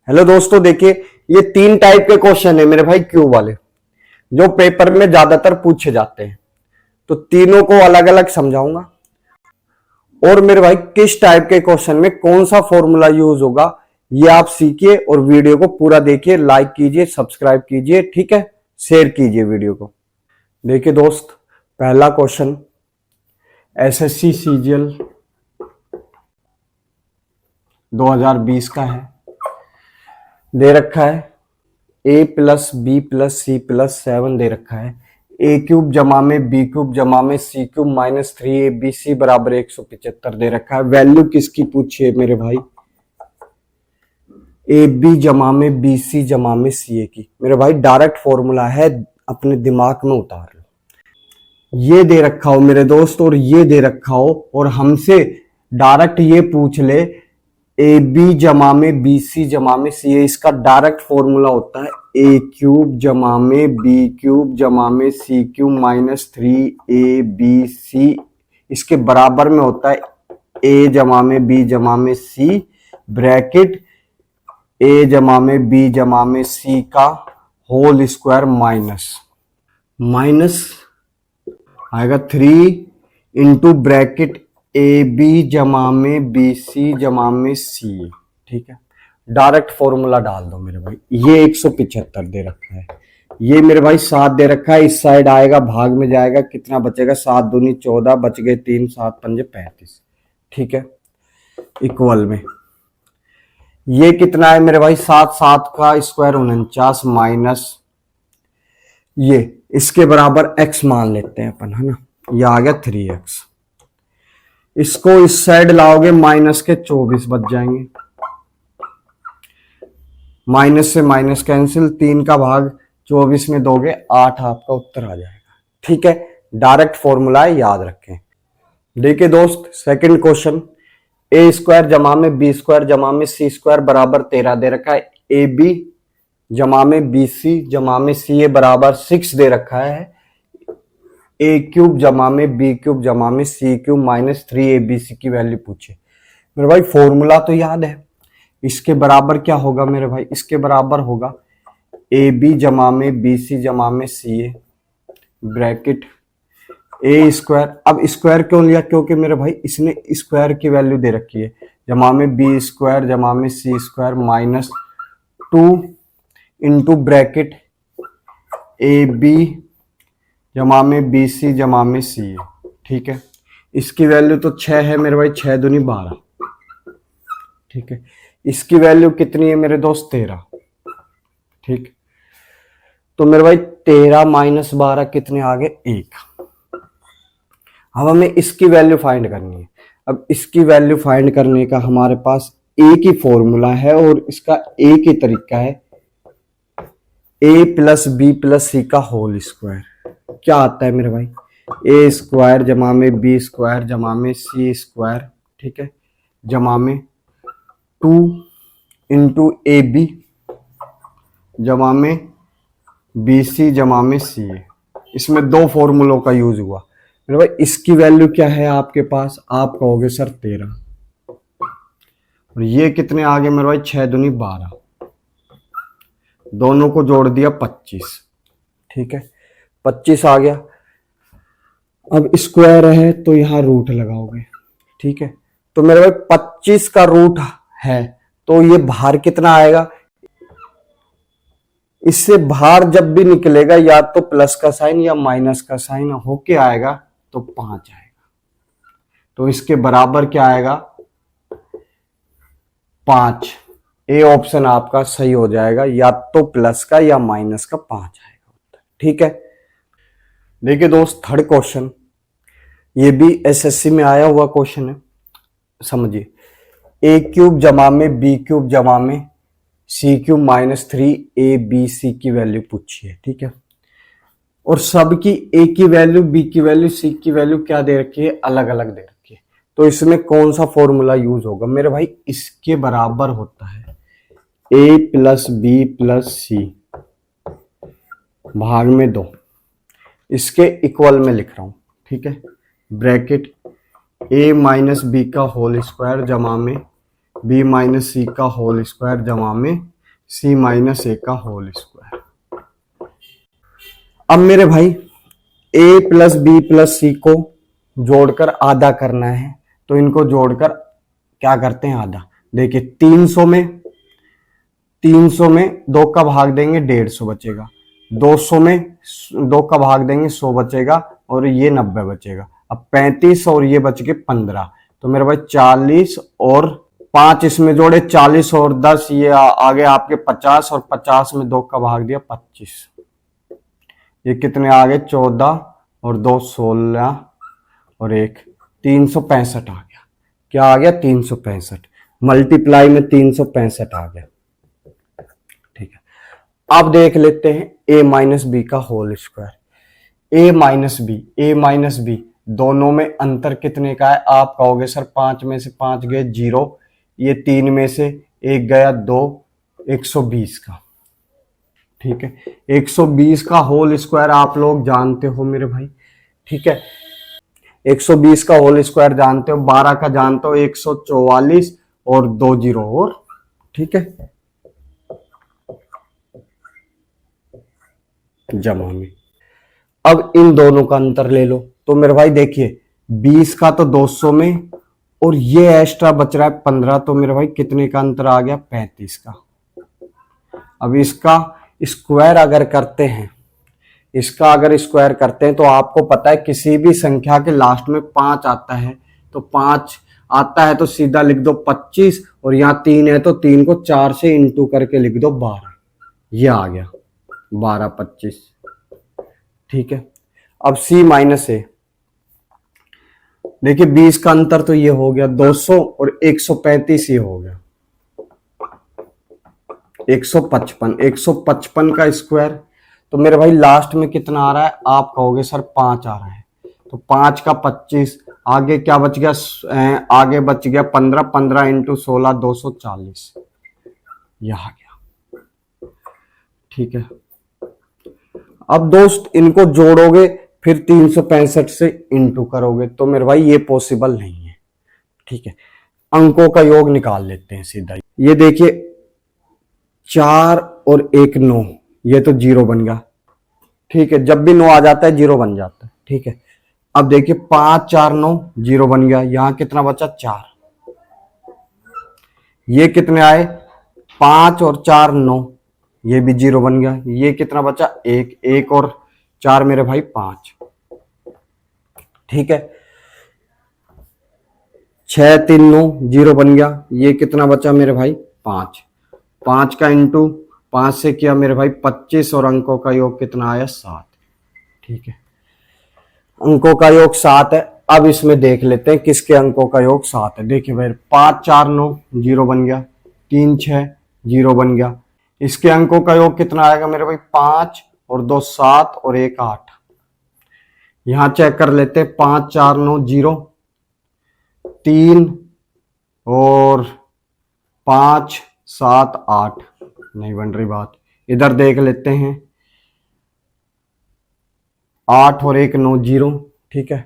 Hello दोस्तों, देखिए ये तीन टाइप के क्वेश्चन है मेरे भाई क्यूब वाले, जो पेपर में ज्यादातर पूछे जाते हैं। तो तीनों को अलग अलग समझाऊंगा और मेरे भाई किस टाइप के क्वेश्चन में कौन सा फॉर्मूला यूज होगा ये आप सीखिए और वीडियो को पूरा देखिए, लाइक कीजिए, सब्सक्राइब कीजिए, ठीक है, शेयर कीजिए वीडियो को। देखिए दोस्त, पहला क्वेश्चन एसएससी सीजीएल 2020 का है। दे रखा है a plus B plus C plus 7 दे रखा है। ए क्यूब जमा में बी क्यूब जमा में सी क्यूब माइनस 3abc बराबर 175 दे रखा है। वैल्यू किसकी पूछी है मेरे भाई? ए बी जमा में बी सी जमा में सी ए की। मेरे भाई डायरेक्ट फॉर्मूला है, अपने दिमाग में उतार लो। ये दे रखा हो मेरे दोस्त और ये दे रखा हो और हमसे डायरेक्ट ये पूछ ले ए बी जमा में बी सी जमा में सी ए, इसका डायरेक्ट फॉर्मूला होता है ए क्यूब जमा में बी क्यूब जमा में सी क्यूब माइनस 3abc। इसके बराबर में होता है ए जमा में बी जमा में सी ब्रैकेट ए जमा में बी जमा में सी का होल स्क्वायर माइनस आएगा 3 इंटू ब्रैकेट ए बी जमा में बी सी जमा में सी। ठीक है, डायरेक्ट फॉर्मूला डाल दो मेरे भाई। ये 175 दे रखा है, ये मेरे भाई 7 दे रखा है। इस साइड आएगा, भाग में जाएगा, कितना बचेगा? 7 दूनी 14, बच गए 3, 7 पंजे 35। ठीक है, इक्वल में ये कितना है मेरे भाई? 7, 7 का स्क्वायर 49 माइनस ये इसके बराबर x मान लेते हैं अपन, है ना। ये आ गया 3x। इसको इस साइड लाओगे माइनस के 24 बच जाएंगे। माइनस से माइनस कैंसिल, 3 का भाग 24 में दोगे 8, आपका उत्तर आ जाएगा। ठीक है, डायरेक्ट फॉर्मूला है, याद रखें। देखिए दोस्त, सेकंड क्वेश्चन ए स्क्वायर जमा में बी स्क्वायर जमा में सी स्क्वायर बराबर 13 दे रखा है। ए बी जमा में बी सी जमा में सी ए बराबर 6 दे रखा है। ए क्यूब जमा में बी क्यूब जमा में सी क्यूब माइनस 3abc की वैल्यू पूछे। मेरे भाई फॉर्मूला तो याद है। इसके बराबर क्या होगा मेरे भाई? इसके बराबर होगा ए बी जमा में बी सी जमा में सी ए ब्रैकेट ए स्क्वायर। अब स्क्वायर क्यों लिया? क्योंकि मेरे भाई इसने स्क्वायर की वैल्यू दे रखी है। जमा में बी स्क्वायर जमा में C square minus 2 into bracket A B जमा में बी सी जमा में सी ए। ठीक है, इसकी वैल्यू तो 6 है मेरे भाई, 6 दूनी 12। ठीक है, इसकी वैल्यू कितनी है मेरे दोस्त? 13। ठीक, तो मेरे भाई 13 माइनस 12 कितने आ गए? 1। अब हमें इसकी वैल्यू फाइंड करनी है। अब इसकी वैल्यू फाइंड करने का हमारे पास एक ही फॉर्मूला है और इसका एक ही तरीका है, ए प्लस बी प्लस सी का होल स्क्वायर। क्या आता है मेरे भाई? ए स्क्वायर जमा में बी स्क्वायर जमा में सी स्क्वायर, ठीक है, जमा में 2 इंटू ए बी जमा में बी सी जमा में सी ए। इसमें दो फॉर्मूलों का यूज हुआ मेरे भाई। इसकी वैल्यू क्या है आपके पास? आप कहोगे सर 13, और ये कितने आ गए मेरे भाई? 6 दूनी 12, दोनों को जोड़ दिया 25। ठीक है, 25 आ गया। अब स्क्वायर है तो यहां रूट लगाओगे। ठीक है, तो मेरे भाई 25 का रूट है तो ये बाहर कितना आएगा? इससे बाहर जब भी निकलेगा या तो प्लस का साइन या माइनस का साइन होके आएगा, तो 5 आएगा। तो इसके बराबर क्या आएगा? 5। ए ऑप्शन आपका सही हो जाएगा, या तो प्लस का या माइनस का 5 आएगा। ठीक है, देखिए दोस्त, थर्ड क्वेश्चन, ये भी एसएससी में आया हुआ क्वेश्चन है, समझिए। ए क्यूब जमा में बी क्यूब जमा में सी क्यूब माइनस 3abc की वैल्यू पूछी है। ठीक है, और सबकी ए की वैल्यू, बी की वैल्यू, सी की वैल्यू क्या दे रखी है? अलग अलग दे रखी है। तो इसमें कौन सा फॉर्मूला यूज होगा मेरे भाई? इसके बराबर होता है ए प्लस बी प्लस सी भाग में 2, इसके इक्वल में लिख रहा हूं। ठीक है, ब्रैकेट ए माइनस बी का होल स्क्वायर जमा में बी माइनस सी का होल स्क्वायर जमा में c माइनस ए का होल स्क्वायर। अब मेरे भाई a प्लस बी प्लस सी को जोड़कर आधा करना है, तो इनको जोड़कर क्या करते हैं आधा। देखिए 300 में 2 का भाग देंगे 150 बचेगा, 200 में 2 का भाग देंगे 100 बचेगा, और ये 90 बचेगा। अब 35 और ये बच के 15, तो मेरे भाई 40 और 5 इसमें जोड़े 40 और 10 ये आगे आपके 50, और 50 में 2 का भाग दिया 25, ये कितने आ गए 14 और 2 16 और 1 365 आ गया। क्या आ गया 365, मल्टीप्लाई में 365 आ गया। ठीक है, अब देख लेते हैं a माइनस बी का होल स्क्वायर। ए माइनस बी दोनों में अंतर कितने का है। आप कहोगे सर 5 में से 5 गए 0, ये 3 में से 1 गया 2, 120 का। ठीक है, 120 का होल स्क्वायर आप लोग जानते हो मेरे भाई। ठीक है, 120 का होल स्क्वायर जानते हो, 12 का जानते हो 144 और 2 0 और। ठीक है, जमा में अब इन दोनों का अंतर ले लो, तो मेरे भाई देखिए 20 का तो 200 में, और ये एक्स्ट्रा बच रहा है 15, तो मेरे भाई कितने का अंतर आ गया 35 का। अब इसका स्क्वायर अगर करते हैं, इसका अगर स्क्वायर करते हैं तो आपको पता है किसी भी संख्या के लास्ट में 5 आता है, तो 5 आता है तो सीधा लिख दो 25, और यहाँ 3 है तो 3 को 4 से इंटू करके लिख दो 12, ये आ गया 12 25। ठीक है, अब c माइनस ए, देखिए 20 का अंतर तो ये हो गया 200 और 135 ये हो गया 155 का स्क्वायर, तो मेरे भाई लास्ट में कितना आ रहा है। आप कहोगे सर 5 आ रहा है, तो 5 का 25, आगे क्या बच गया, आगे बच गया 15, 15 इंटू 16 240, यह आ गया। ठीक है, अब दोस्त इनको जोड़ोगे फिर 365 से इंटू करोगे, तो मेरे भाई ये पॉसिबल नहीं है। ठीक है, अंकों का योग निकाल लेते हैं सीधा। ये देखिए 4 और 1 9, ये तो 0 बन गया। ठीक है, जब भी 9 आ जाता है 0 बन जाता है। ठीक है, अब देखिए 5 4 9 0 बन गया, यहां कितना बचा 4, ये कितने आए 5 और 4 9, ये भी 0 बन गया, ये कितना बचा 1, 1 और 4 मेरे भाई 5। ठीक है, 6 3 9 0 बन गया, ये कितना बचा मेरे भाई 5, 5 का इंटू 5 से किया मेरे भाई 25, और अंकों का योग कितना आया 7। ठीक है, अंकों का योग 7 है। अब इसमें देख लेते हैं किसके अंकों का योग 7 है। देखिए भाई 5 4 9 0 बन गया, 3 6 0 बन गया, इसके अंकों का योग कितना आएगा मेरे भाई 5 और 2 7 और 1 8। यहां चेक कर लेते हैं 5 4 9 0, 3 और 5 7 8, नहीं बन रही बात। इधर देख लेते हैं 8 और 1 9 0। ठीक है,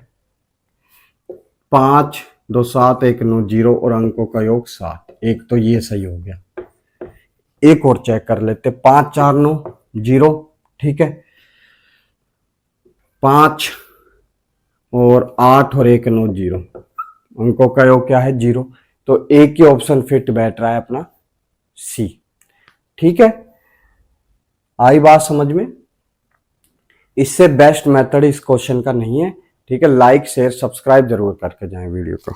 5 2 7 1 9 0 और अंकों का योग 7, एक तो ये सही हो गया। एक और चेक कर लेते 5 4 9 0। ठीक है, 5 और 8 और 1 9 0, अंकों का योग क्या है 0, तो एक ही ऑप्शन फिट बैठ रहा है अपना सी। ठीक है, आई बात समझ में। इससे बेस्ट मेथड इस क्वेश्चन का नहीं है। ठीक है, लाइक शेयर सब्सक्राइब जरूर करके जाएं वीडियो को।